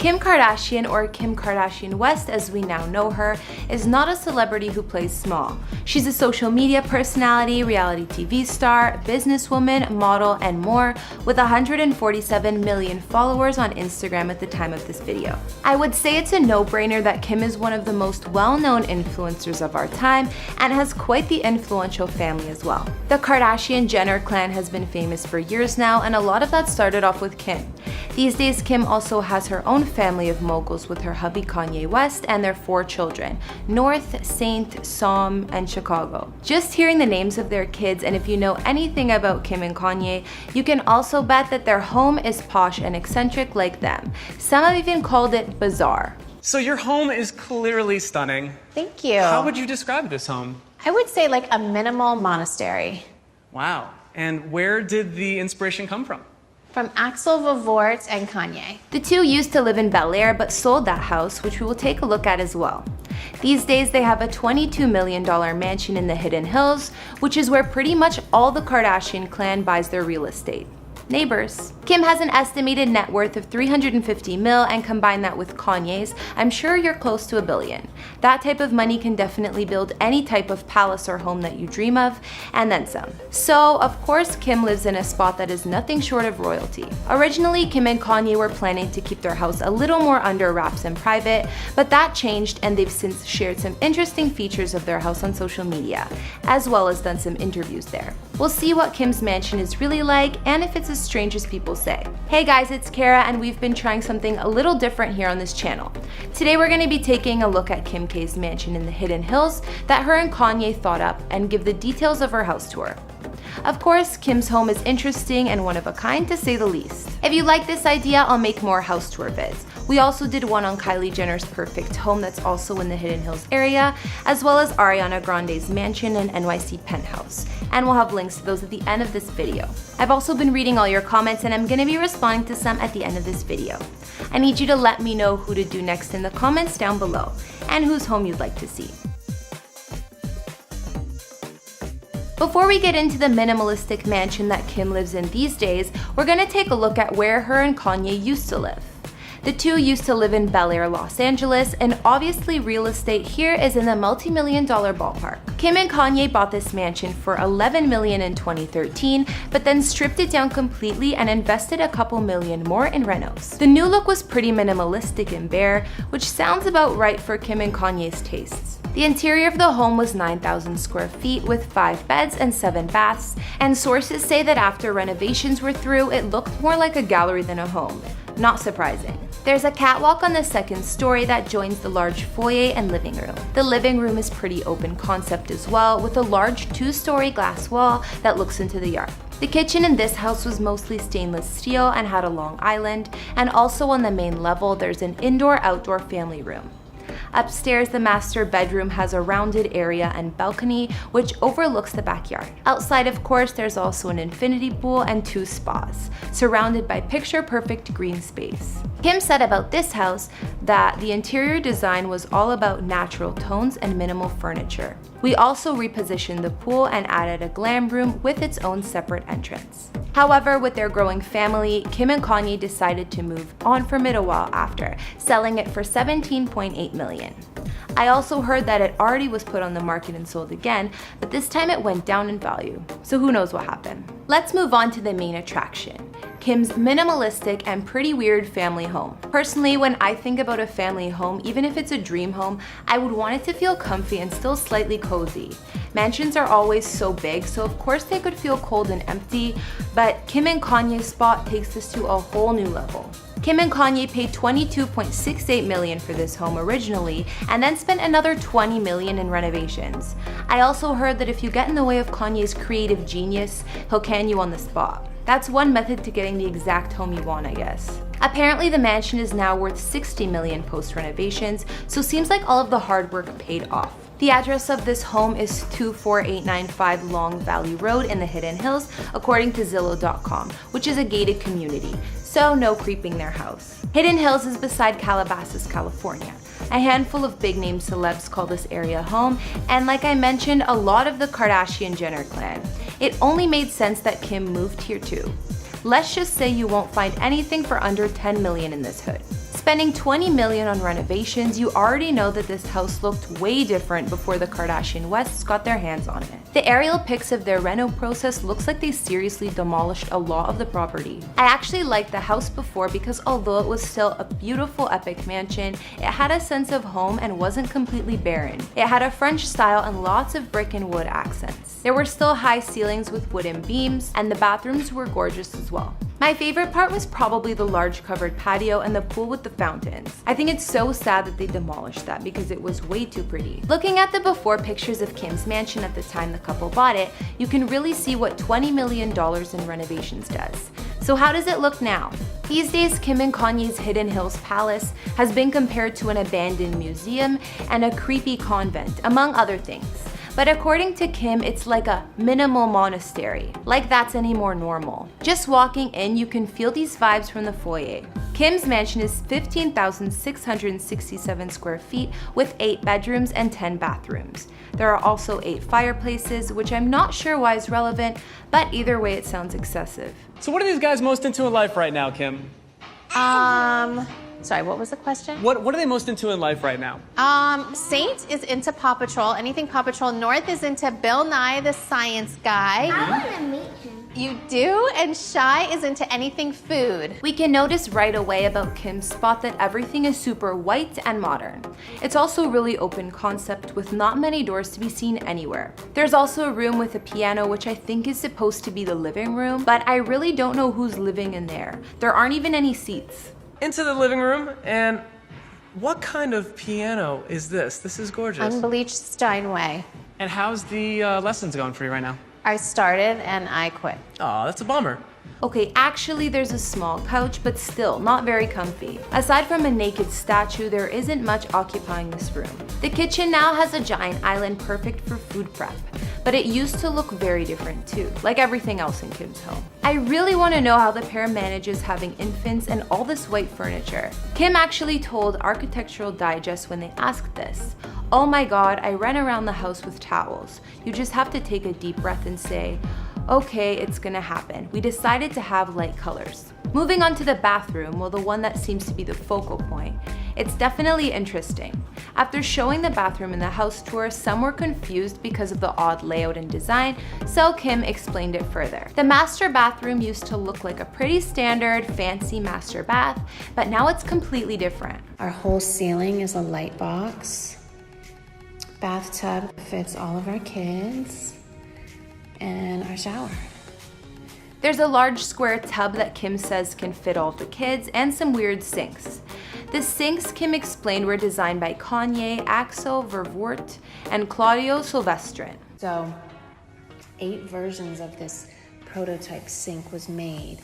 Kim Kardashian, or Kim Kardashian West as we now know her, is not a celebrity who plays small. She's a social media personality, reality TV star, businesswoman, model, and more, with 147 million followers on Instagram at the time of this video. I would say it's a no-brainer that Kim is one of the most well-known influencers of our time and has quite the influential family as well. The Kardashian-Jenner clan has been famous for years now, and a lot of that started off with Kim. These days, Kim also has her own family of moguls with her hubby Kanye West and their 4 children, North, Saint, Psalm, and Chicago. Just hearing the names of their kids, and if you know anything about Kim and Kanye, you can also bet that their home is posh and eccentric like them. Some have even called it bizarre. So your home is clearly stunning. Thank you. How would you describe this home? I would say like a minimal monastery. Wow. And where did the inspiration come from? From Axel Vavort and Kanye. The two used to live in Bel Air but sold that house, which we will take a look at as well. These days they have a $22 million mansion in the Hidden Hills, which is where pretty much all the Kardashian clan buys their real estate. Neighbors. Kim has an estimated net worth of 350 mil, and combine that with Kanye's, I'm sure you're close to $1 billion. That type of money can definitely build any type of palace or home that you dream of, and then some. So, of course, Kim lives in a spot that is nothing short of royalty. Originally, Kim and Kanye were planning to keep their house a little more under wraps and private, but that changed, and they've since shared some interesting features of their house on social media, as well as done some interviews there. We'll see what Kim's mansion is really like, and if it's as strange as people say. Hey guys, it's Kara, and we've been trying something a little different here on this channel. Today we're going to be taking a look at Kim K's mansion in the Hidden Hills that her and Kanye thought up, and give the details of her house tour. Of course, Kim's home is interesting and one of a kind, to say the least. If you like this idea, I'll make more house tour vids. We also did one on Kylie Jenner's perfect home that's also in the Hidden Hills area, as well as Ariana Grande's mansion and NYC penthouse, and we'll have links to those at the end of this video. I've also been reading all your comments, and I'm going to be responding to some at the end of this video. I need you to let me know who to do next in the comments down below, and whose home you'd like to see. Before we get into the minimalistic mansion that Kim lives in these days, we're going to take a look at where her and Kanye used to live. The two used to live in Bel Air, Los Angeles, and obviously real estate here is in the multi-million-dollar ballpark. Kim and Kanye bought this mansion for $11 million in 2013, but then stripped it down completely and invested a couple million more in renos. The new look was pretty minimalistic and bare, which sounds about right for Kim and Kanye's tastes. The interior of the home was 9,000 square feet with 5 beds and 7 baths, and sources say that after renovations were through, it looked more like a gallery than a home. Not surprising. There's a catwalk on the 2nd story that joins the large foyer and living room. The living room is pretty open concept as well, with a large 2-story glass wall that looks into the yard. The kitchen in this house was mostly stainless steel and had a long island, and also on the main level there's an indoor-outdoor family room. Upstairs, the master bedroom has a rounded area and balcony, which overlooks the backyard. Outside, of course, there's also an infinity pool and 2 spas, surrounded by picture-perfect green space. Kim said about this house that the interior design was all about natural tones and minimal furniture. We also repositioned the pool and added a glam room with its own separate entrance. However, with their growing family, Kim and Kanye decided to move on from it a while after, selling it for $17.8 million. I also heard that it already was put on the market and sold again, but this time it went down in value, so who knows what happened. Let's move on to the main attraction, Kim's minimalistic and pretty weird family home. Personally, when I think about a family home, even if it's a dream home, I would want it to feel comfy and still slightly cozy. Mansions are always so big, so of course they could feel cold and empty, but Kim and Kanye's spot takes this to a whole new level. Kim and Kanye paid $22.68 million for this home originally, and then spent another $20 million in renovations. I also heard that if you get in the way of Kanye's creative genius, he'll can you on the spot. That's one method to getting the exact home you want, I guess. Apparently the mansion is now worth $60 million post-renovations, so seems like all of the hard work paid off. The address of this home is 24895 Long Valley Road in the Hidden Hills, according to Zillow.com, which is a gated community, so no creeping their house. Hidden Hills is beside Calabasas, California. A handful of big-name celebs call this area home, and like I mentioned, a lot of the Kardashian-Jenner clan. It only made sense that Kim moved here too. Let's just say you won't find anything for under $10 million in this hood. Spending $20 million on renovations, you already know that this house looked way different before the Kardashian Wests got their hands on it. The aerial pics of their reno process looks like they seriously demolished a lot of the property. I actually liked the house before because although it was still a beautiful epic mansion, it had a sense of home and wasn't completely barren. It had a French style and lots of brick and wood accents. There were still high ceilings with wooden beams, and the bathrooms were gorgeous as well. My favorite part was probably the large covered patio and the pool with the fountains. I think it's so sad that they demolished that because it was way too pretty. Looking at the before pictures of Kim's mansion at the time the couple bought it, you can really see what $20 million in renovations does. So how does it look now? These days, Kim and Kanye's Hidden Hills Palace has been compared to an abandoned museum and a creepy convent, among other things. But according to Kim, it's like a minimal monastery, like that's any more normal. Just walking in, you can feel these vibes from the foyer. Kim's mansion is 15,667 square feet with 8 bedrooms and 10 bathrooms. There are also 8 fireplaces, which I'm not sure why is relevant, but either way it sounds excessive. So what are these guys most into in life right now, Kim? Sorry, what was the question? What are they most into in life right now? Saint is into Paw Patrol, anything Paw Patrol. North is into Bill Nye the Science Guy. I want to meet him. You do? And Shy is into anything food. We can notice right away about Kim's spot that everything is super white and modern. It's also really open concept with not many doors to be seen anywhere. There's also a room with a piano, which I think is supposed to be the living room, but I really don't know who's living in there. There aren't even any seats. Into the living room, and what kind of piano is this? This is gorgeous. Unbleached Steinway. And how's the lessons going for you right now? I started and I quit. Aw, that's a bummer. Okay, actually there's a small couch, but still not very comfy. Aside from a naked statue, there isn't much occupying this room. The kitchen now has a giant island perfect for food prep, but it used to look very different too, like everything else in Kim's home. I really want to know how the pair manages having infants and all this white furniture. Kim actually told Architectural Digest when they asked this, "Oh my god, I ran around the house with towels." You just have to take a deep breath and say, okay, it's gonna happen. We decided to have light colors. Moving on to the bathroom, well, the one that seems to be the focal point. It's definitely interesting. After showing the bathroom in the house tour, some were confused because of the odd layout and design, so Kim explained it further. The master bathroom used to look like a pretty standard, fancy master bath, but now it's completely different. Our whole ceiling is a light box. Bathtub fits all of our kids. And our shower. There's a large square tub that Kim says can fit all the kids and some weird sinks. The sinks, Kim explained, were designed by Kanye, Axel Vervoort, and Claudio Silvestrin. So 8 versions of this prototype sink was made.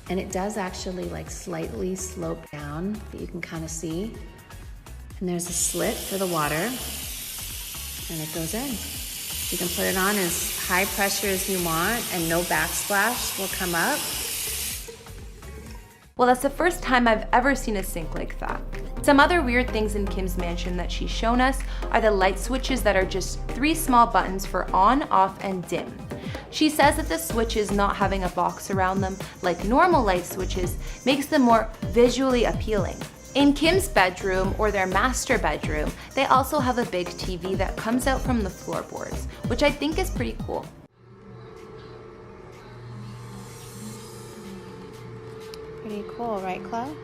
And it does actually like slightly slope down that you can kind of see. And there's a slit for the water and it goes in. You can put it on as high pressure as you want and no backsplash will come up. Well, that's the first time I've ever seen a sink like that. Some other weird things in Kim's mansion that she's shown us are the light switches that are just 3 small buttons for on, off, and dim. She says that the switches not having a box around them, like normal light switches, makes them more visually appealing. In Kim's bedroom, or their master bedroom, they also have a big TV that comes out from the floorboards, which I think is pretty cool. Pretty cool, right, Chloe?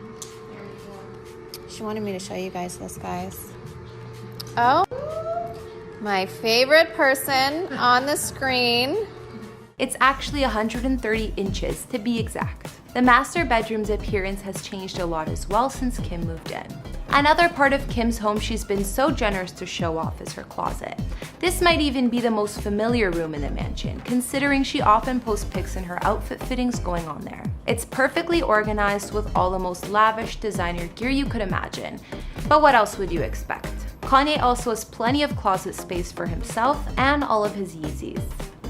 She wanted me to show you guys this, guys. Oh, my favorite person on the screen. It's actually 130 inches to be exact. The master bedroom's appearance has changed a lot as well since Kim moved in. Another part of Kim's home she's been so generous to show off is her closet. This might even be the most familiar room in the mansion, considering she often posts pics in her outfit fittings going on there. It's perfectly organized with all the most lavish designer gear you could imagine. But what else would you expect? Kanye also has plenty of closet space for himself and all of his Yeezys.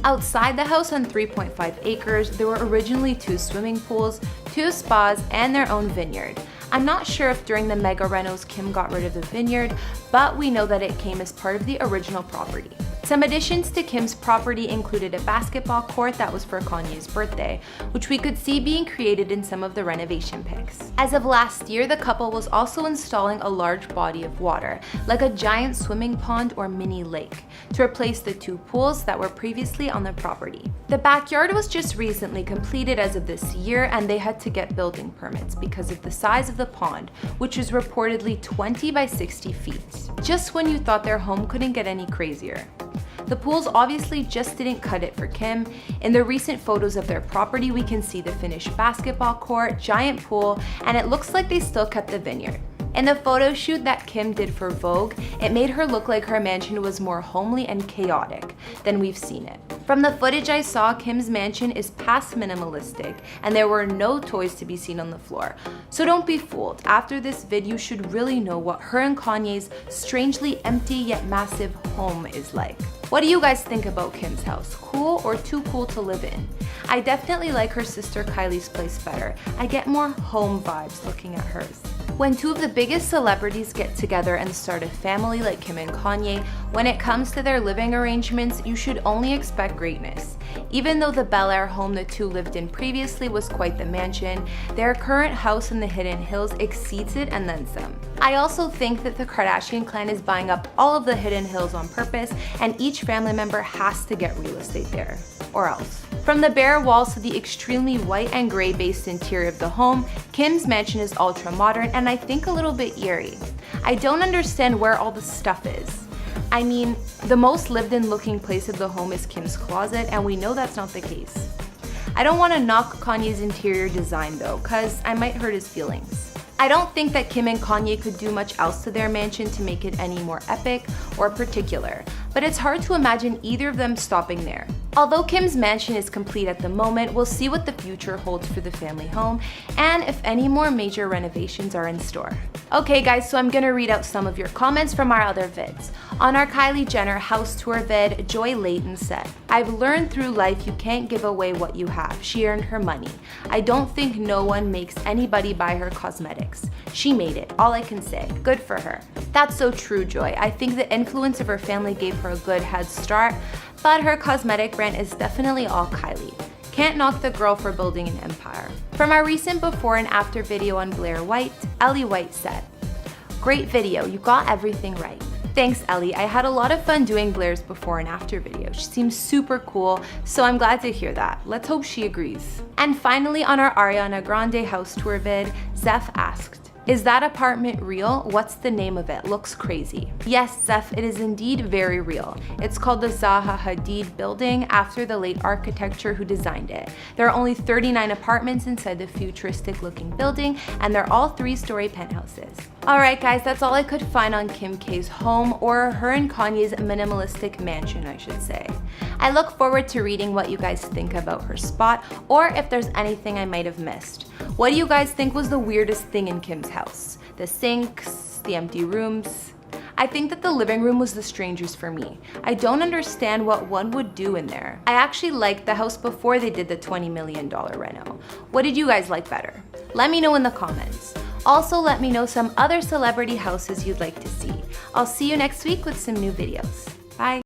Outside the house on 3.5 acres, there were originally 2 swimming pools, 2 spas, and their own vineyard. I'm not sure if during the mega renos Kim got rid of the vineyard, but we know that it came as part of the original property. Some additions to Kim's property included a basketball court that was for Kanye's birthday, which we could see being created in some of the renovation pics. As of last year, the couple was also installing a large body of water, like a giant swimming pond or mini lake, to replace the 2 pools that were previously on the property. The backyard was just recently completed as of this year, and they had to get building permits because of the size of the pond, which was reportedly 20 by 60 feet. Just when you thought their home couldn't get any crazier. The pools obviously just didn't cut it for Kim. In the recent photos of their property, we can see the finished basketball court, giant pool, and it looks like they still kept the vineyard. In the photo shoot that Kim did for Vogue, it made her look like her mansion was more homely and chaotic than we've seen it. From the footage I saw, Kim's mansion is past minimalistic, and there were no toys to be seen on the floor. So don't be fooled. After this vid, you should really know what her and Kanye's strangely empty yet massive home is like. What do you guys think about Kim's house? Cool or too cool to live in? I definitely like her sister Kylie's place better. I get more home vibes looking at hers. When 2 of the biggest celebrities get together and start a family like Kim and Kanye, when it comes to their living arrangements, you should only expect greatness. Even though the Bel Air home the 2 lived in previously was quite the mansion, their current house in the Hidden Hills exceeds it and then some. I also think that the Kardashian clan is buying up all of the Hidden Hills on purpose, and each family member has to get real estate there, or else. From the bare walls to the extremely white and gray based interior of the home, Kim's mansion is ultra modern and I think a little bit eerie. I don't understand where all the stuff is. I mean, the most lived in looking place of the home is Kim's closet, and we know that's not the case. I don't want to knock Kanye's interior design though, cause I might hurt his feelings. I don't think that Kim and Kanye could do much else to their mansion to make it any more epic or particular, but it's hard to imagine either of them stopping there. Although Kim's mansion is complete at the moment, we'll see what the future holds for the family home and if any more major renovations are in store. Okay guys, so I'm gonna read out some of your comments from our other vids. On our Kylie Jenner house tour vid, Joy Layton said, "I've learned through life you can't give away what you have. She earned her money. I don't think no one makes anybody buy her cosmetics. She made it, all I can say. Good for her." That's so true, Joy. I think the influence of her family gave her a good head start, but her cosmetic brand is definitely all Kylie. Can't knock the girl for building an empire. From our recent before and after video on Blair White, Ellie White said, "Great video, you got everything right." Thanks, Ellie. I had a lot of fun doing Blair's before and after video. She seems super cool, so I'm glad to hear that. Let's hope she agrees. And finally, on our Ariana Grande house tour vid, Zeph asked, "Is that apartment real? What's the name of it? Looks crazy." Yes, Zeph, it is indeed very real. It's called the Zaha Hadid building after the late architecture who designed it. There are only 39 apartments inside the futuristic looking building, and they're all 3-story penthouses. Alright guys, that's all I could find on Kim K's home, or her and Kanye's minimalistic mansion, I should say. I look forward to reading what you guys think about her spot, or if there's anything I might have missed. What do you guys think was the weirdest thing in Kim's house? The sinks, the empty rooms? I think that the living room was the strangest for me. I don't understand what one would do in there. I actually liked the house before they did the $20 million reno. What did you guys like better? Let me know in the comments. Also, let me know some other celebrity houses you'd like to see. I'll see you next week with some new videos. Bye.